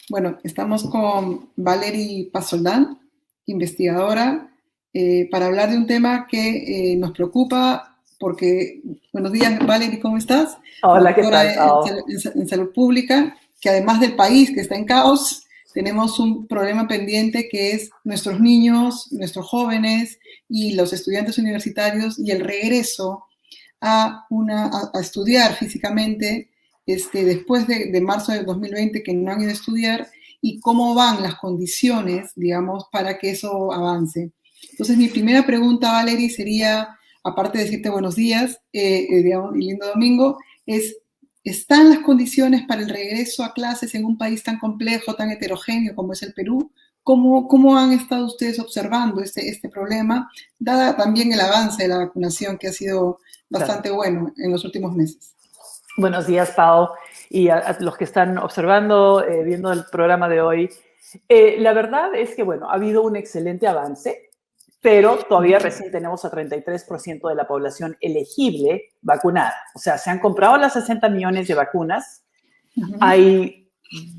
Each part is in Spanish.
Bueno, estamos con Valerie Pasoldán, investigadora, para hablar de un tema que nos preocupa porque, buenos días Valerie, ¿cómo estás? Hola, ¿qué tal, Doctora Pau? en salud pública, que además del país que está en caos, tenemos un problema pendiente que es nuestros niños, nuestros jóvenes y los estudiantes universitarios y el regreso a estudiar físicamente después de marzo del 2020 que no han ido a estudiar y cómo van las condiciones, digamos, para que eso avance. Entonces, mi primera pregunta, Valerie, sería, aparte de decirte buenos días, digamos, y lindo domingo, ¿están las condiciones para el regreso a clases en un país tan complejo, tan heterogéneo como es el Perú? ¿Cómo han estado ustedes observando este problema, dada también el avance de la vacunación que ha sido Claro. bastante bueno en los últimos meses? Buenos días, Pau, y a los que están observando, viendo el programa de hoy. La verdad es que, bueno, ha habido un excelente avance, pero todavía recién tenemos a 33% de la población elegible vacunada. O sea, se han comprado las 60 millones de vacunas. Hay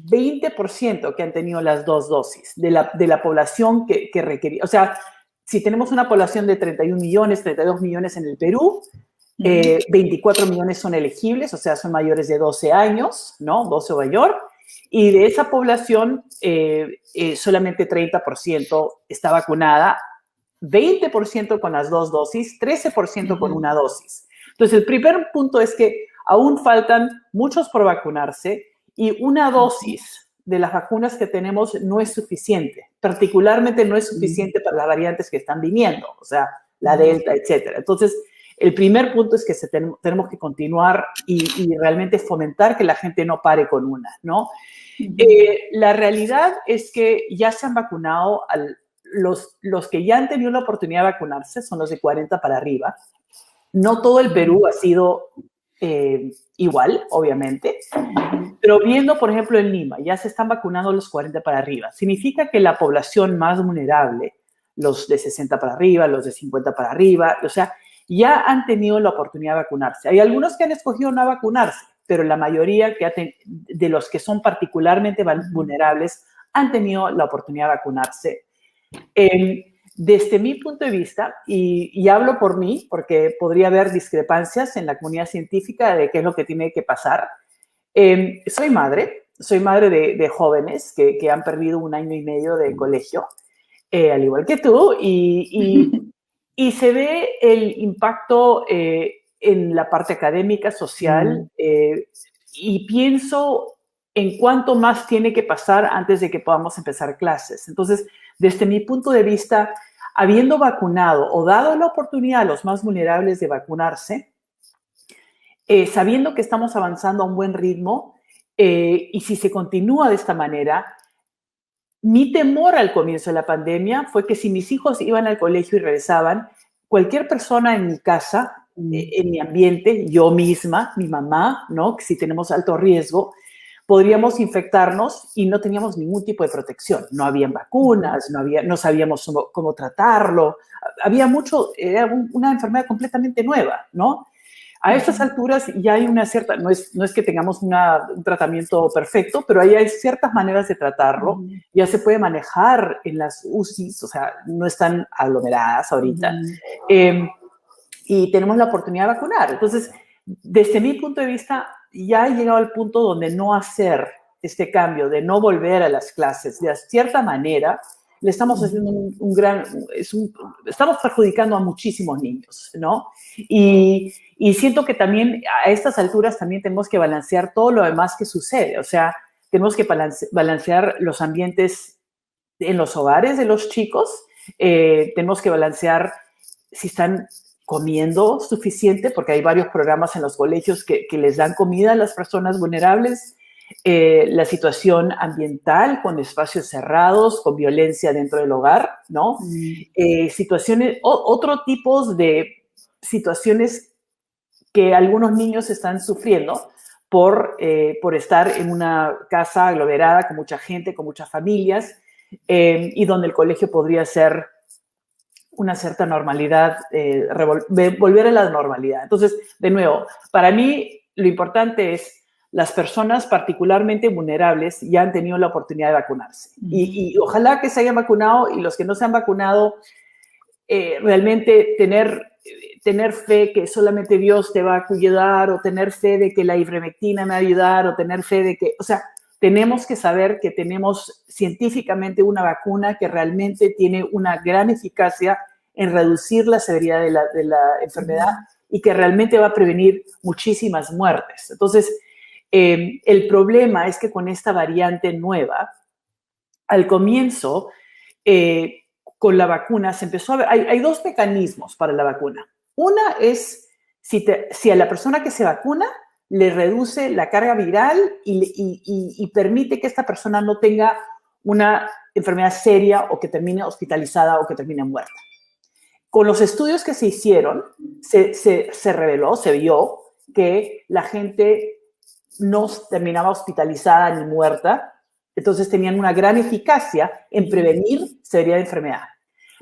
20% que han tenido las dos dosis de la población que requería. O sea, si tenemos una población de 31 millones, 32 millones en el Perú, 24 millones son elegibles, o sea, son mayores de 12 años, ¿no? 12 o mayor. Y de esa población, solamente 30% está vacunada, 20% con las dos dosis, 13% con una dosis. Entonces, el primer punto es que aún faltan muchos por vacunarse y una dosis de las vacunas que tenemos no es suficiente. Particularmente no es suficiente para las variantes que están viniendo, o sea, la Delta, etcétera. Entonces, el primer punto es que tenemos que continuar y realmente fomentar que la gente no pare con una, ¿no? La realidad es que ya se han vacunado, los que ya han tenido la oportunidad de vacunarse son los de 40 para arriba. No todo el Perú ha sido igual, obviamente, pero viendo, por ejemplo, en Lima, ya se están vacunando los 40 para arriba. Significa que la población más vulnerable, los de 60 para arriba, los de 50 para arriba, o sea, ya han tenido la oportunidad de vacunarse. Hay algunos que han escogido no vacunarse, pero la mayoría de los que son particularmente vulnerables han tenido la oportunidad de vacunarse. Desde mi punto de vista, y hablo por mí, porque podría haber discrepancias en la comunidad científica de qué es lo que tiene que pasar. Soy madre de jóvenes que han perdido un año y medio de colegio, al igual que tú, y se ve el impacto en la parte académica, social, y pienso en cuánto más tiene que pasar antes de que podamos empezar clases. Entonces, desde mi punto de vista, habiendo vacunado o dado la oportunidad a los más vulnerables de vacunarse, sabiendo que estamos avanzando a un buen ritmo, y si se continúa de esta manera, mi temor al comienzo de la pandemia fue que si mis hijos iban al colegio y regresaban, cualquier persona en mi casa, en mi ambiente, yo misma, mi mamá, ¿no? Que si tenemos alto riesgo, podríamos infectarnos y no teníamos ningún tipo de protección. No habían vacunas, no sabíamos cómo tratarlo. Había mucho, era una enfermedad completamente nueva, ¿no? A estas alturas ya hay una cierta, no es que tengamos un tratamiento perfecto, pero ahí hay ciertas maneras de tratarlo. Ya se puede manejar en las UCIs, o sea, no están aglomeradas ahorita. Y tenemos la oportunidad de vacunar. Entonces, desde mi punto de vista, ya he llegado al punto donde no hacer este cambio, de no volver a las clases, de cierta manera, le estamos haciendo estamos perjudicando a muchísimos niños, ¿no? Y siento que también a estas alturas también tenemos que balancear todo lo demás que sucede, o sea, tenemos que balancear los ambientes en los hogares de los chicos, tenemos que balancear si están comiendo suficiente, porque hay varios programas en los colegios que les dan comida a las personas vulnerables, la situación ambiental con espacios cerrados, con violencia dentro del hogar, ¿no? Situaciones, otro tipo de situaciones que algunos niños están sufriendo por estar en una casa aglomerada con mucha gente, con muchas familias, y donde el colegio podría ser una cierta normalidad, volver a la normalidad. Entonces, de nuevo, para mí lo importante es las personas particularmente vulnerables ya han tenido la oportunidad de vacunarse. Y ojalá que se hayan vacunado y los que no se han vacunado, realmente tener fe que solamente Dios te va a ayudar, o tener fe de que la ivermectina me va a ayudar, o tener fe de que, o sea, tenemos que saber que tenemos científicamente una vacuna que realmente tiene una gran eficacia en reducir la severidad de la enfermedad y que realmente va a prevenir muchísimas muertes. Entonces, el problema es que con esta variante nueva, al comienzo, con la vacuna se empezó a ver, hay dos mecanismos para la vacuna. Una es si a la persona que se vacuna le reduce la carga viral y permite que esta persona no tenga una enfermedad seria o que termine hospitalizada o que termine muerta. Con los estudios que se hicieron, se reveló, se vio que la gente no terminaba hospitalizada ni muerta, entonces tenían una gran eficacia en prevenir severidad de enfermedad.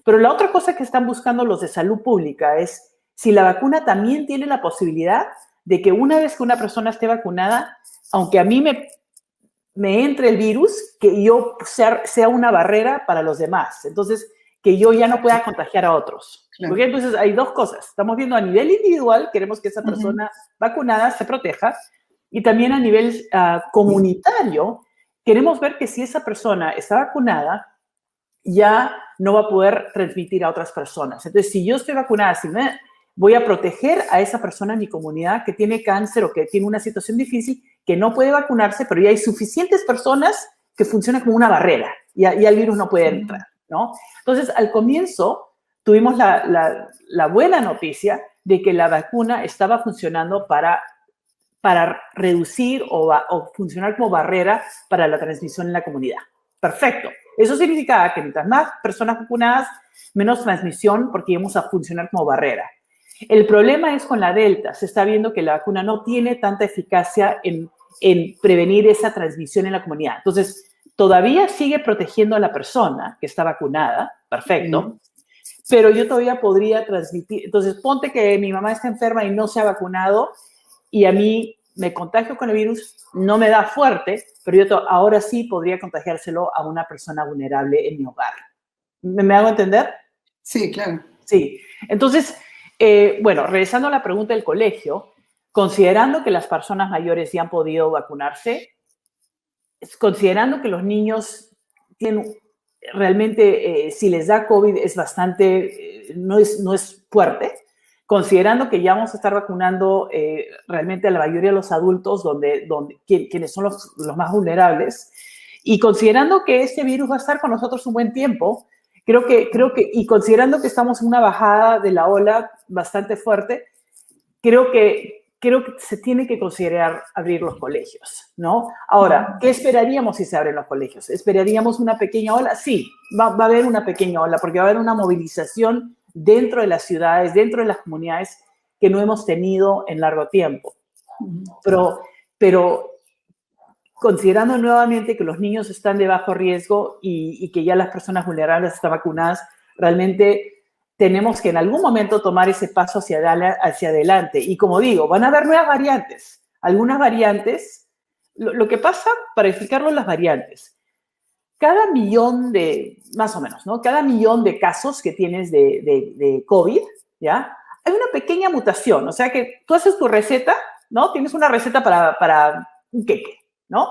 Pero la otra cosa que están buscando los de salud pública es si la vacuna también tiene la posibilidad de que una vez que una persona esté vacunada, aunque a mí me entre el virus, que yo sea una barrera para los demás. Entonces, que yo ya no pueda contagiar a otros. Claro. Porque entonces hay dos cosas. Estamos viendo a nivel individual, queremos que esa persona vacunada se proteja, y también a nivel comunitario, queremos ver que si esa persona está vacunada, ya no va a poder transmitir a otras personas. Entonces, si yo estoy vacunada, voy a proteger a esa persona en mi comunidad que tiene cáncer o que tiene una situación difícil, que no puede vacunarse, pero ya hay suficientes personas que funcionan como una barrera y el virus no puede entrar, ¿no? Entonces, al comienzo, tuvimos la buena noticia de que la vacuna estaba funcionando para reducir o funcionar como barrera para la transmisión en la comunidad. Perfecto. Eso significaba que mientras más personas vacunadas, menos transmisión, porque íbamos a funcionar como barrera. El problema es con la Delta. Se está viendo que la vacuna no tiene tanta eficacia en prevenir esa transmisión en la comunidad. Entonces, todavía sigue protegiendo a la persona que está vacunada. Perfecto. Pero yo todavía podría transmitir. Entonces, ponte que mi mamá está enferma y no se ha vacunado y a mí me contagio con el virus, no me da fuerte, pero yo ahora sí podría contagiárselo a una persona vulnerable en mi hogar. ¿Me hago entender? Sí, claro. Sí. Entonces, bueno, regresando a la pregunta del colegio, considerando que las personas mayores ya han podido vacunarse, considerando que los niños tienen realmente, si les da COVID, es bastante, no es fuerte, considerando que ya vamos a estar vacunando realmente a la mayoría de los adultos, quienes son los más vulnerables, y considerando que este virus va a estar con nosotros un buen tiempo, creo que, y considerando que estamos en una bajada de la ola bastante fuerte, creo que se tiene que considerar abrir los colegios, ¿no? Ahora, ¿qué esperaríamos si se abren los colegios? ¿Esperaríamos una pequeña ola? Sí, va a haber una pequeña ola, porque va a haber una movilización dentro de las ciudades, dentro de las comunidades que no hemos tenido en largo tiempo. Pero considerando nuevamente que los niños están de bajo riesgo y que ya las personas vulnerables están vacunadas, realmente tenemos que en algún momento tomar ese paso hacia adelante. Y como digo, van a haber nuevas variantes. Algunas variantes, lo que pasa, para explicarlo las variantes, cada millón más o menos, ¿no? Cada millón de casos que tienes de COVID, ¿ya? Hay una pequeña mutación, o sea que tú haces tu receta, ¿no? Tienes una receta para un queque, ¿no?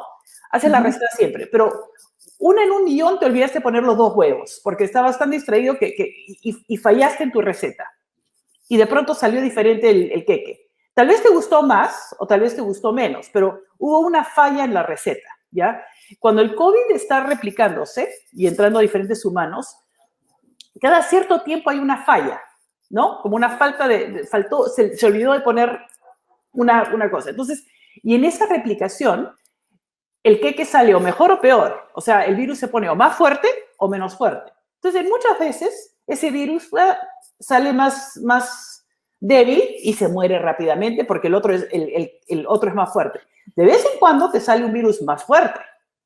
Haces la receta siempre, pero una en un millón te olvidaste de poner los 2 huevos, porque estabas tan distraído y fallaste en tu receta. Y de pronto salió diferente el queque. Tal vez te gustó más o tal vez te gustó menos, pero hubo una falla en la receta, ¿ya? Cuando el COVID está replicándose y entrando a diferentes humanos, cada cierto tiempo hay una falla, ¿no? Como una falta se olvidó de poner una cosa. Entonces, y en esa replicación, el queque sale o mejor o peor. O sea, el virus se pone o más fuerte o menos fuerte. Entonces, muchas veces ese virus sale más débil y se muere rápidamente porque el otro es más fuerte. De vez en cuando te sale un virus más fuerte,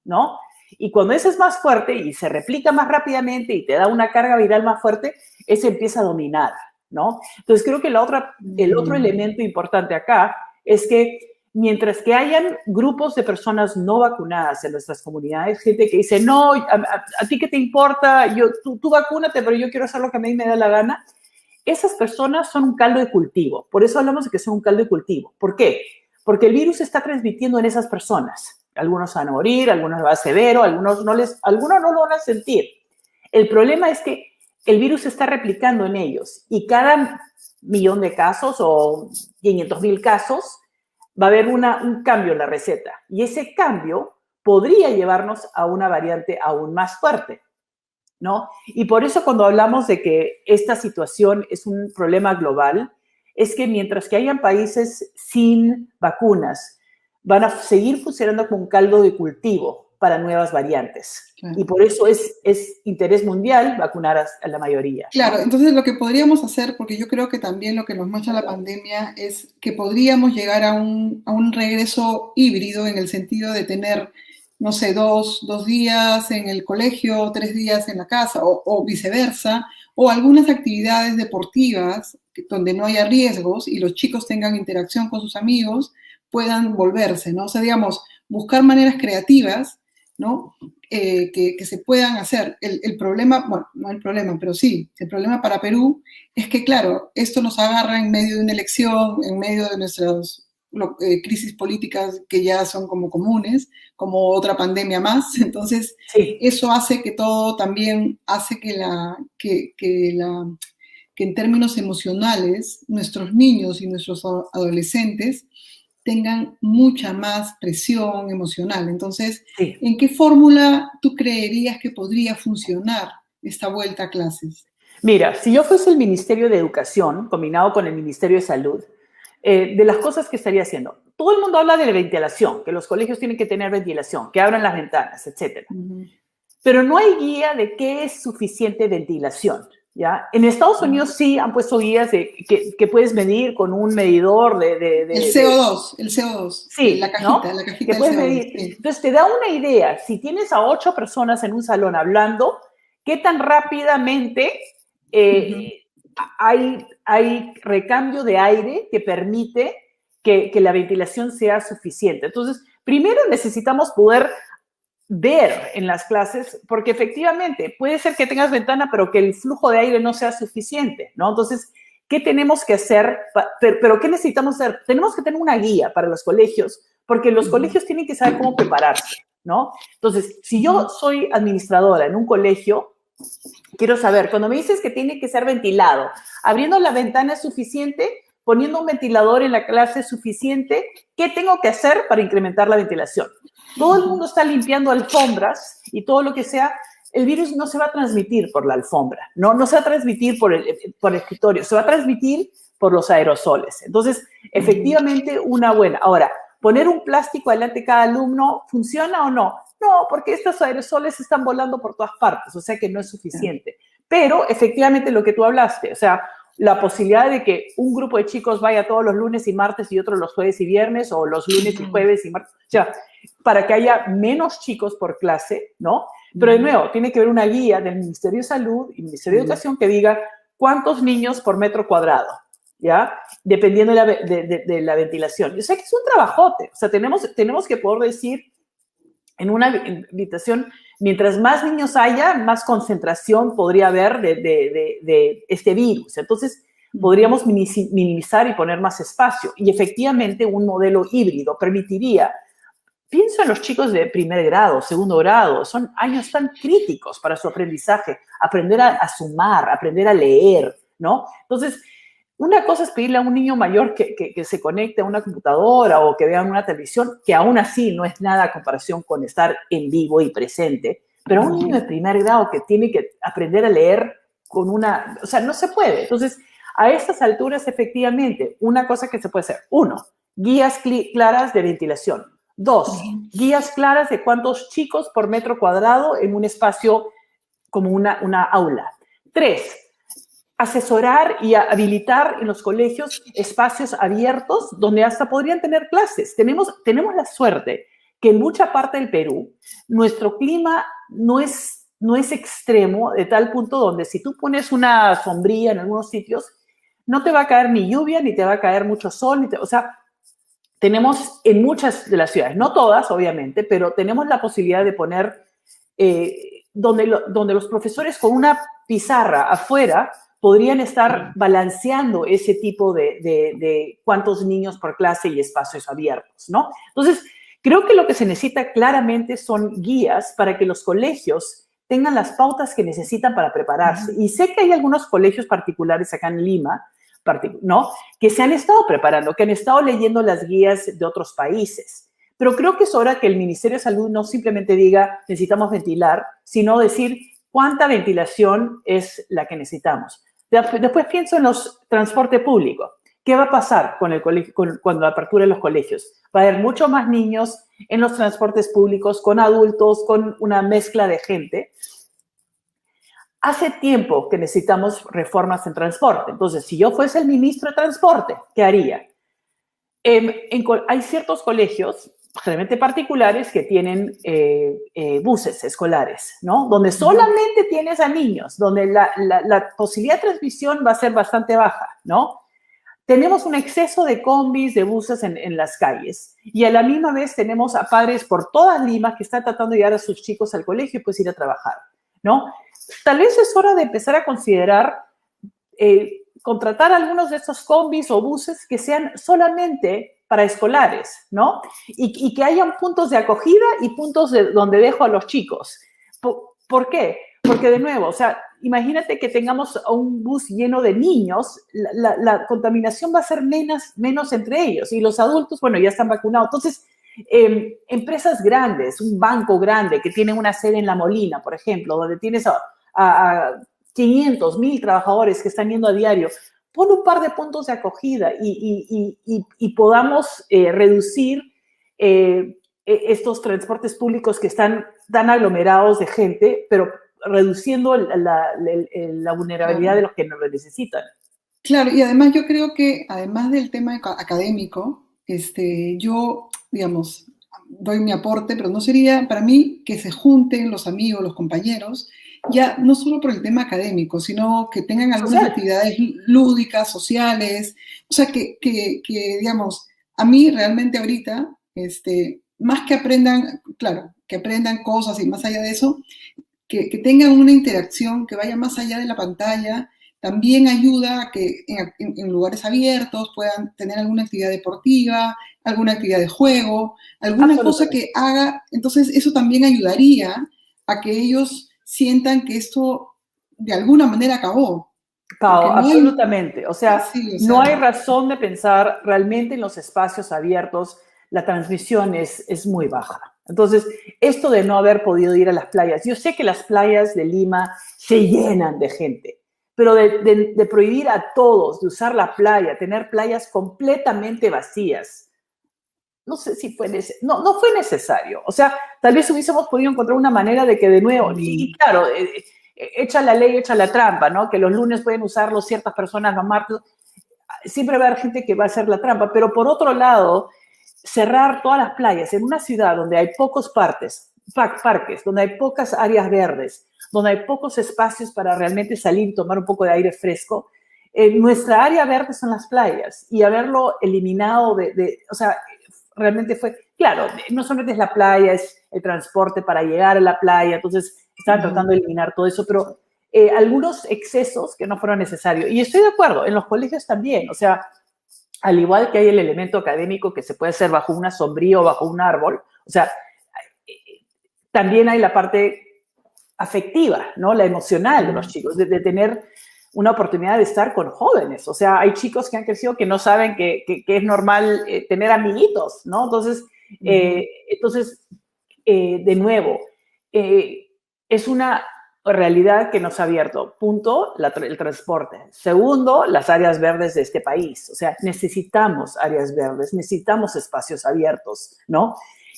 ¿no? Y cuando ese es más fuerte y se replica más rápidamente y te da una carga viral más fuerte, ese empieza a dominar, ¿no? Entonces, creo que el otro elemento importante acá es que mientras que hayan grupos de personas no vacunadas en nuestras comunidades, gente que dice, no, a ti qué te importa, tú vacúnate, pero yo quiero hacer lo que a mí me da la gana, esas personas son un caldo de cultivo. Por eso hablamos de que son un caldo de cultivo. ¿Por qué? Porque el virus se está transmitiendo en esas personas. Algunos van a morir, algunos va a severo, algunos no lo van a sentir. El problema es que el virus se está replicando en ellos y cada millón de casos o 500,000 casos va a haber un cambio en la receta. Y ese cambio podría llevarnos a una variante aún más fuerte, ¿no? Y por eso cuando hablamos de que esta situación es un problema global, es que mientras que hayan países sin vacunas, van a seguir funcionando como un caldo de cultivo para nuevas variantes. Claro. Y por eso es interés mundial vacunar a la mayoría. Claro, entonces lo que podríamos hacer, porque yo creo que también lo que nos muestra la pandemia es que podríamos llegar a un regreso híbrido en el sentido de tener, no sé, dos días en el colegio, 3 días en la casa o viceversa, o algunas actividades deportivas donde no haya riesgos y los chicos tengan interacción con sus amigos, puedan volverse, ¿no? O sea, digamos, buscar maneras creativas, ¿no? Que se puedan hacer. El problema, bueno, no el problema, pero sí, el problema para Perú es que, claro, esto nos agarra en medio de una elección, en medio de nuestras crisis políticas que ya son como comunes, como otra pandemia más. Entonces, sí, eso hace que todo también hace que en términos emocionales nuestros niños y nuestros adolescentes tengan mucha más presión emocional. Entonces, sí, ¿en qué fórmula tú creerías que podría funcionar esta vuelta a clases? Mira, si yo fuese el Ministerio de Educación, combinado con el Ministerio de Salud, de las cosas que estaría haciendo, todo el mundo habla de la ventilación, que los colegios tienen que tener ventilación, que abran las ventanas, etc. Pero no hay guía de qué es suficiente ventilación. ¿Ya? En Estados Unidos sí han puesto guías que puedes medir con un medidor el CO2. Sí, la cajita, ¿no? La cajita que puedes CO2, medir. sí. Entonces te da una idea, si tienes a 8 personas en un salón hablando, qué tan rápidamente hay recambio de aire que permite que la ventilación sea suficiente. Entonces, primero necesitamos poder ver en las clases, porque efectivamente puede ser que tengas ventana, pero que el flujo de aire no sea suficiente, ¿no? Entonces, ¿qué tenemos que hacer? Pero ¿qué necesitamos hacer? Tenemos que tener una guía para los colegios, porque los colegios tienen que saber cómo prepararse, ¿no? Entonces, si yo soy administradora en un colegio, quiero saber, cuando me dices que tiene que ser ventilado, abriendo la ventana es suficiente, poniendo un ventilador en la clase es suficiente, ¿qué tengo que hacer para incrementar la ventilación? Todo el mundo está limpiando alfombras y todo lo que sea, el virus no se va a transmitir por la alfombra, no se va a transmitir por el escritorio, se va a transmitir por los aerosoles. Entonces, efectivamente, una buena. Ahora, ¿poner un plástico delante de cada alumno funciona o no? No, porque estos aerosoles están volando por todas partes, o sea que no es suficiente. Pero, efectivamente, lo que tú hablaste, o sea, la posibilidad de que un grupo de chicos vaya todos los lunes y martes y otros los jueves y viernes, o los lunes y jueves y martes, o sea, para que haya menos chicos por clase, ¿no? Pero de nuevo, tiene que haber una guía del Ministerio de Salud y Ministerio de Educación que diga cuántos niños por metro cuadrado, ¿ya? Dependiendo de la ventilación. Yo sé que es un trabajote, o sea, tenemos que poder decir en una habitación, mientras más niños haya, más concentración podría haber de este virus. Entonces, podríamos minimizar y poner más espacio. Y efectivamente, un modelo híbrido permitiría, pienso en los chicos de primer grado, segundo grado, son años tan críticos para su aprendizaje, aprender a sumar, aprender a leer, ¿no? Entonces, una cosa es pedirle a un niño mayor que se conecte a una computadora o que vea una televisión, que aún así no es nada a comparación con estar en vivo y presente, pero a un niño de primer grado que tiene que aprender a leer con o sea, no se puede. Entonces, a estas alturas, efectivamente, una cosa que se puede hacer, 1, guías claras de ventilación. 2, guías claras de cuántos chicos por metro cuadrado en un espacio como una aula. 3, asesorar y habilitar en los colegios espacios abiertos donde hasta podrían tener clases. Tenemos la suerte que en mucha parte del Perú nuestro clima no es extremo de tal punto donde si tú pones una sombrilla en algunos sitios, no te va a caer ni lluvia, ni te va a caer mucho sol, o sea, tenemos en muchas de las ciudades, no todas, obviamente, pero tenemos la posibilidad de poner donde los profesores con una pizarra afuera podrían estar balanceando ese tipo de cuántos niños por clase y espacios abiertos, ¿no? Entonces, creo que lo que se necesita claramente son guías para que los colegios tengan las pautas que necesitan para prepararse. Y sé que hay algunos colegios particulares acá en Lima, ¿no?, que se han estado preparando, que han estado leyendo las guías de otros países. Pero creo que es hora que el Ministerio de Salud no simplemente diga necesitamos ventilar, sino decir cuánta ventilación es la que necesitamos. Después pienso en los transporte público. ¿Qué va a pasar con el colegio, cuando aperturen los colegios? Va a haber mucho más niños en los transportes públicos, con adultos, con una mezcla de gente. Hace tiempo que necesitamos reformas en transporte. Entonces, si yo fuese el ministro de Transporte, ¿qué haría? Hay ciertos colegios, generalmente particulares, que tienen buses escolares, ¿no? Donde solamente tienes a niños, donde la posibilidad de transmisión va a ser bastante baja, ¿no? Tenemos un exceso de combis, de buses en las calles, y a la misma vez tenemos a padres por toda Lima que están tratando de llevar a sus chicos al colegio y pues ir a trabajar, ¿no? Tal vez es hora de empezar a considerar contratar algunos de estos combis o buses que sean solamente para escolares, ¿no? Y que hayan puntos de acogida y puntos donde dejo a los chicos. ¿Por qué? Porque, de nuevo, o sea, imagínate que tengamos un bus lleno de niños, la contaminación va a ser menos entre ellos. Y los adultos, bueno, ya están vacunados. Entonces, empresas grandes, un banco grande que tiene una sede en La Molina, por ejemplo, donde tienes a 500, 1000 trabajadores que están yendo a diario, pon un par de puntos de acogida y podamos reducir estos transportes públicos que están tan aglomerados de gente, pero reduciendo la vulnerabilidad de los que no lo necesitan. Claro, y además yo creo que, además del tema académico, yo, digamos, doy mi aporte, pero no sería para mí que se junten los amigos, los compañeros, ya no solo por el tema académico, sino que tengan algunas actividades lúdicas, sociales, o sea, que digamos, a mí realmente ahorita, más que aprendan, claro, que aprendan cosas y más allá de eso, que tengan una interacción que vaya más allá de la pantalla, también ayuda a que en lugares abiertos puedan tener alguna actividad deportiva, alguna actividad de juego, alguna cosa que haga. Entonces, eso también ayudaría a que ellos sientan que esto de alguna manera acabó. Pau, absolutamente. O sea, no hay razón de pensar realmente en los espacios abiertos. La transmisión es muy baja. Entonces, esto de no haber podido ir a las playas, yo sé que las playas de Lima se llenan de gente, pero de prohibir a todos de usar la playa, tener playas completamente vacías, no sé si no fue necesario. O sea, tal vez hubiésemos podido encontrar una manera de que de nuevo, y claro, echa la ley, echa la trampa, ¿no? Que los lunes pueden usarlo ciertas personas, los martes, siempre va a haber gente que va a hacer la trampa, pero por otro lado, cerrar todas las playas en una ciudad donde hay pocos parques, donde hay pocas áreas verdes, donde hay pocos espacios para realmente salir y tomar un poco de aire fresco, nuestra área verde son las playas, y haberlo eliminado o sea, realmente fue, claro, no solamente es la playa, es el transporte para llegar a la playa, entonces estaban tratando de eliminar todo eso, pero algunos excesos que no fueron necesarios. Y estoy de acuerdo, en los colegios también, o sea, al igual que hay el elemento académico que se puede hacer bajo una sombría o bajo un árbol, o sea, también hay la parte afectiva, ¿no? La emocional de los chicos, de tener una oportunidad de estar con jóvenes. O sea, hay chicos que han crecido que no saben que es normal tener amiguitos, ¿no? Entonces, de nuevo, es una realidad que nos ha abierto. Punto, el transporte. Segundo, las áreas verdes de este país. O sea, necesitamos áreas verdes, necesitamos espacios abiertos, ¿no?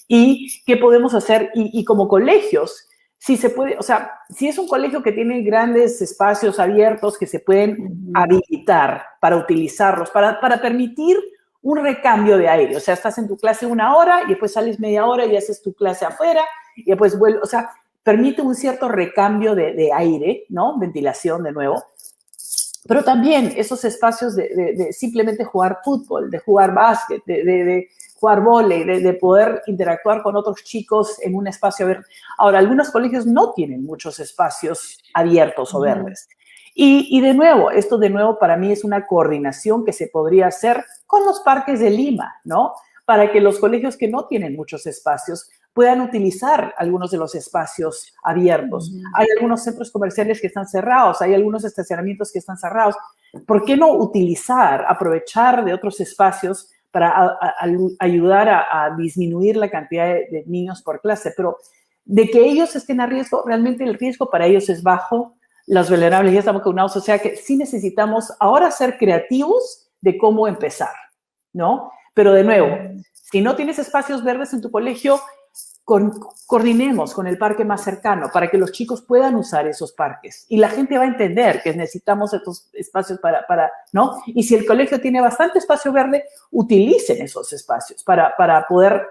¿Y qué podemos hacer? Y como colegios, si se puede, o sea, si es un colegio que tiene grandes espacios abiertos que se pueden habilitar para utilizarlos, para permitir un recambio de aire. O sea, estás en tu clase 1 hora y después sales media hora y haces tu clase afuera y después vuelves, o sea, permite un cierto recambio de aire, ¿no? Ventilación de nuevo. Pero también esos espacios de simplemente jugar fútbol, de jugar básquet, de jugar vóley, de poder interactuar con otros chicos en un espacio abierto. Ahora, algunos colegios no tienen muchos espacios abiertos o verdes. Y de nuevo, esto de nuevo para mí es una coordinación que se podría hacer con los parques de Lima, ¿no? Para que los colegios que no tienen muchos espacios puedan utilizar algunos de los espacios abiertos. Hay algunos centros comerciales que están cerrados, hay algunos estacionamientos que están cerrados. ¿Por qué no aprovechar de otros espacios para ayudar a disminuir la cantidad de niños por clase? Pero de que ellos estén a riesgo, realmente el riesgo para ellos es bajo. Los vulnerables ya estamos vacunados, o sea que sí necesitamos ahora ser creativos de cómo empezar, ¿no? Pero de nuevo, si no tienes espacios verdes en tu colegio, coordinemos con el parque más cercano para que los chicos puedan usar esos parques. Y la gente va a entender que necesitamos estos espacios ¿no? Y si el colegio tiene bastante espacio verde, utilicen esos espacios para poder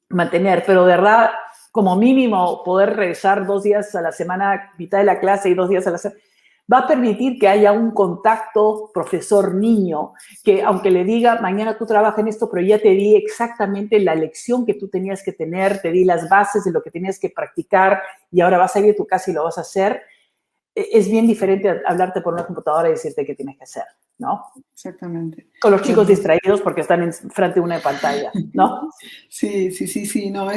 mantener. Pero de verdad, como mínimo, poder regresar 2 días a la semana, mitad de la clase y 2 días a la semana, va a permitir que haya un contacto profesor-niño, que aunque le diga, mañana tú trabajas en esto, pero ya te di exactamente la lección que tú tenías que tener, te di las bases de lo que tenías que practicar y ahora vas a ir a tu casa y lo vas a hacer, es bien diferente a hablarte por una computadora y decirte qué tienes que hacer, ¿no? Exactamente. Con los chicos distraídos porque están frente a una pantalla, ¿no? Sí, no,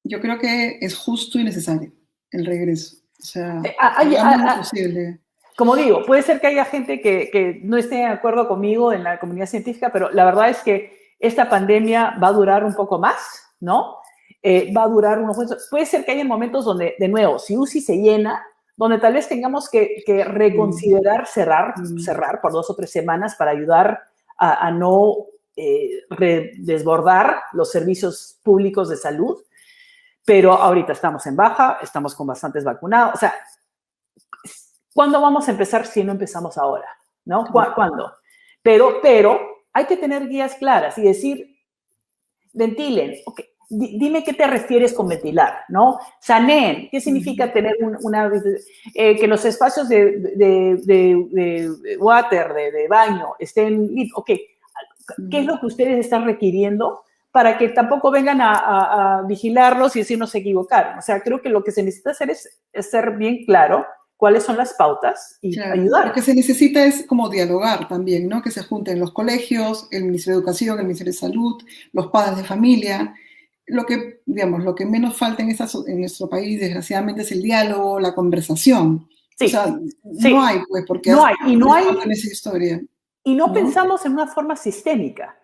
yo creo que es justo y necesario el regreso. O sea, hagamos lo posible. Como digo, puede ser que haya gente que no esté de acuerdo conmigo en la comunidad científica, pero la verdad es que esta pandemia va a durar un poco más, ¿no? Va a durar unos meses. Puede ser que haya momentos donde, de nuevo, si UCI se llena, donde tal vez tengamos que reconsiderar cerrar por 2 o 3 semanas para ayudar a no desbordar los servicios públicos de salud. Pero ahorita estamos en baja, estamos con bastantes vacunados. O sea, ¿cuándo vamos a empezar si no empezamos ahora? ¿No? ¿Cuándo? Pero hay que tener guías claras y decir, ventilen. Okay, dime qué te refieres con ventilar, ¿no? Saneen. ¿Qué significa tener que los espacios de water, de baño, estén... Ok, ¿qué es lo que ustedes están requiriendo? Para que tampoco vengan a vigilarlos y decirnos se equivocaron. O sea, creo que lo que se necesita hacer es ser bien claro cuáles son las pautas y ayudar. Lo que se necesita es como dialogar también, ¿no? Que se junten los colegios, el Ministerio de Educación, el Ministerio de Salud, los padres de familia. Lo que menos falta en nuestro país, desgraciadamente, es el diálogo, la conversación. Sí. O sea, no hay, pues, porque no hay, y no hay en esa historia. Y no pensamos en una forma sistémica.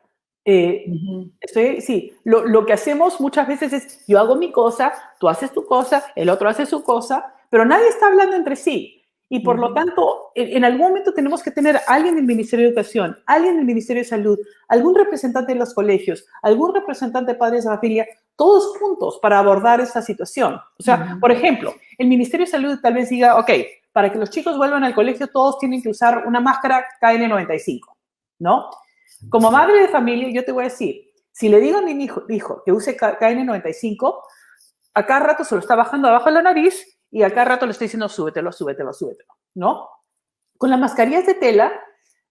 Lo que hacemos muchas veces es, yo hago mi cosa, tú haces tu cosa, el otro hace su cosa, pero nadie está hablando entre sí. Y por lo tanto, en algún momento tenemos que tener a alguien del Ministerio de Educación, alguien del Ministerio de Salud, algún representante de los colegios, algún representante de padres de familia, todos juntos para abordar esta situación. O sea, por ejemplo, el Ministerio de Salud tal vez diga, ok, para que los chicos vuelvan al colegio, todos tienen que usar una máscara KN95, ¿no? Como madre de familia, yo te voy a decir, si le digo a mi hijo que use KN95, a cada rato se lo está bajando abajo de la nariz y a cada rato le estoy diciendo súbetelo, ¿no? Con las mascarillas de tela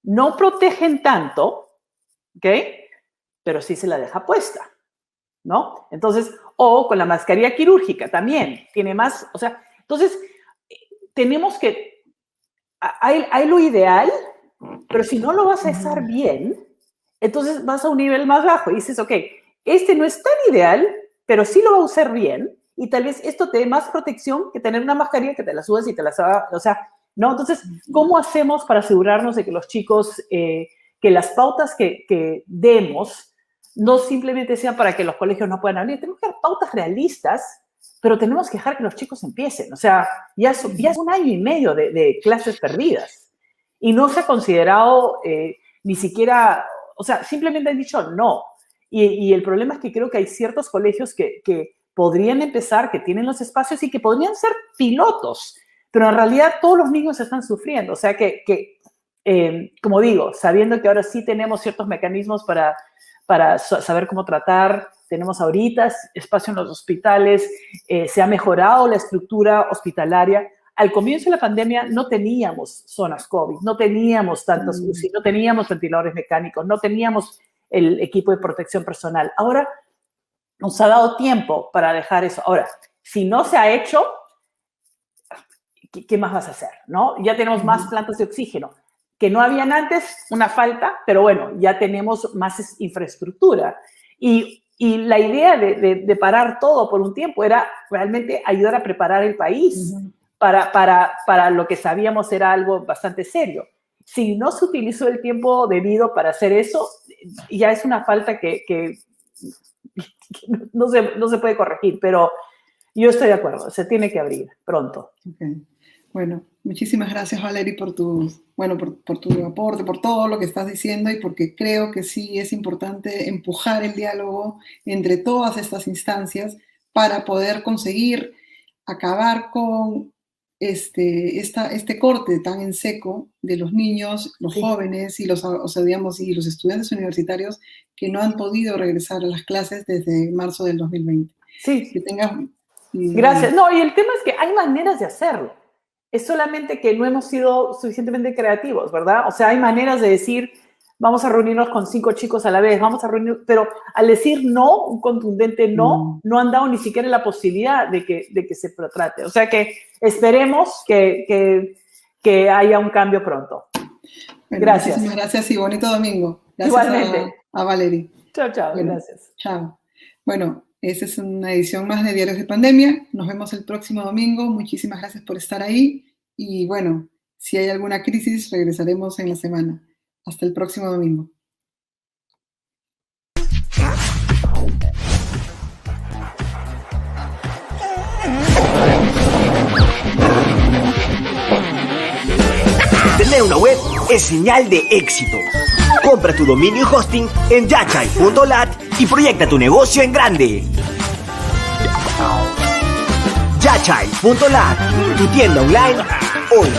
no protegen tanto, ¿ok? Pero sí se la deja puesta, ¿no? Entonces, o con la mascarilla quirúrgica también, tiene más, o sea, entonces tenemos que, hay lo ideal, pero si no lo vas a hacer bien, entonces vas a un nivel más bajo y dices, ok, este no es tan ideal, pero sí lo va a usar bien y tal vez esto te dé más protección que tener una mascarilla que te la subes y te la sabes, o sea, ¿no? Entonces, ¿cómo hacemos para asegurarnos de que los chicos, que las pautas que demos no simplemente sean para que los colegios no puedan abrir? Tenemos que dar pautas realistas, pero tenemos que dejar que los chicos empiecen. O sea, ya es 1 año y medio de clases perdidas y no se ha considerado ni siquiera, o sea, simplemente han dicho no. Y el problema es que creo que hay ciertos colegios que podrían empezar, que tienen los espacios y que podrían ser pilotos, pero en realidad todos los niños están sufriendo. O sea como digo, sabiendo que ahora sí tenemos ciertos mecanismos para saber cómo tratar, tenemos ahorita espacio en los hospitales, se ha mejorado la estructura hospitalaria. Al comienzo de la pandemia no teníamos zonas COVID, no teníamos tantos UCI, no teníamos ventiladores mecánicos, no teníamos el equipo de protección personal. Ahora nos ha dado tiempo para dejar eso. Ahora, si no se ha hecho, ¿qué más vas a hacer? ¿No? Ya tenemos más plantas de oxígeno, que no habían antes, una falta, pero bueno, ya tenemos más infraestructura. Y la idea de parar todo por un tiempo era realmente ayudar a preparar el país para lo que sabíamos era algo bastante serio. Si no se utilizó el tiempo debido para hacer eso, ya es una falta que no se puede corregir, pero yo estoy de acuerdo, se tiene que abrir pronto. Okay. Bueno, muchísimas gracias, Valerie, por tu aporte, por todo lo que estás diciendo y porque creo que sí es importante empujar el diálogo entre todas estas instancias para poder conseguir acabar con este corte tan en seco de los niños, los jóvenes y los estudiantes universitarios que no han podido regresar a las clases desde marzo del 2020. Sí. Que tengas... Gracias. No, y el tema es que hay maneras de hacerlo. Es solamente que no hemos sido suficientemente creativos, ¿verdad? O sea, hay maneras de decir, vamos a reunirnos con 5 chicos a la vez, pero al decir no, un contundente no, no han dado ni siquiera la posibilidad de que se trate. O sea que esperemos que haya un cambio pronto. Bueno, gracias. Muchísimas gracias y bonito domingo. Gracias. Igualmente. A Valerie. Chao, bueno, gracias. Chao. Bueno, esta es una edición más de Diarios de Pandemia. Nos vemos el próximo domingo. Muchísimas gracias por estar ahí. Y bueno, si hay alguna crisis, regresaremos en la semana. Hasta el próximo domingo. Tener una web es señal de éxito. Compra tu dominio y hosting en yachay.lat y proyecta tu negocio en grande. Yachay.lat, tu tienda online hoy.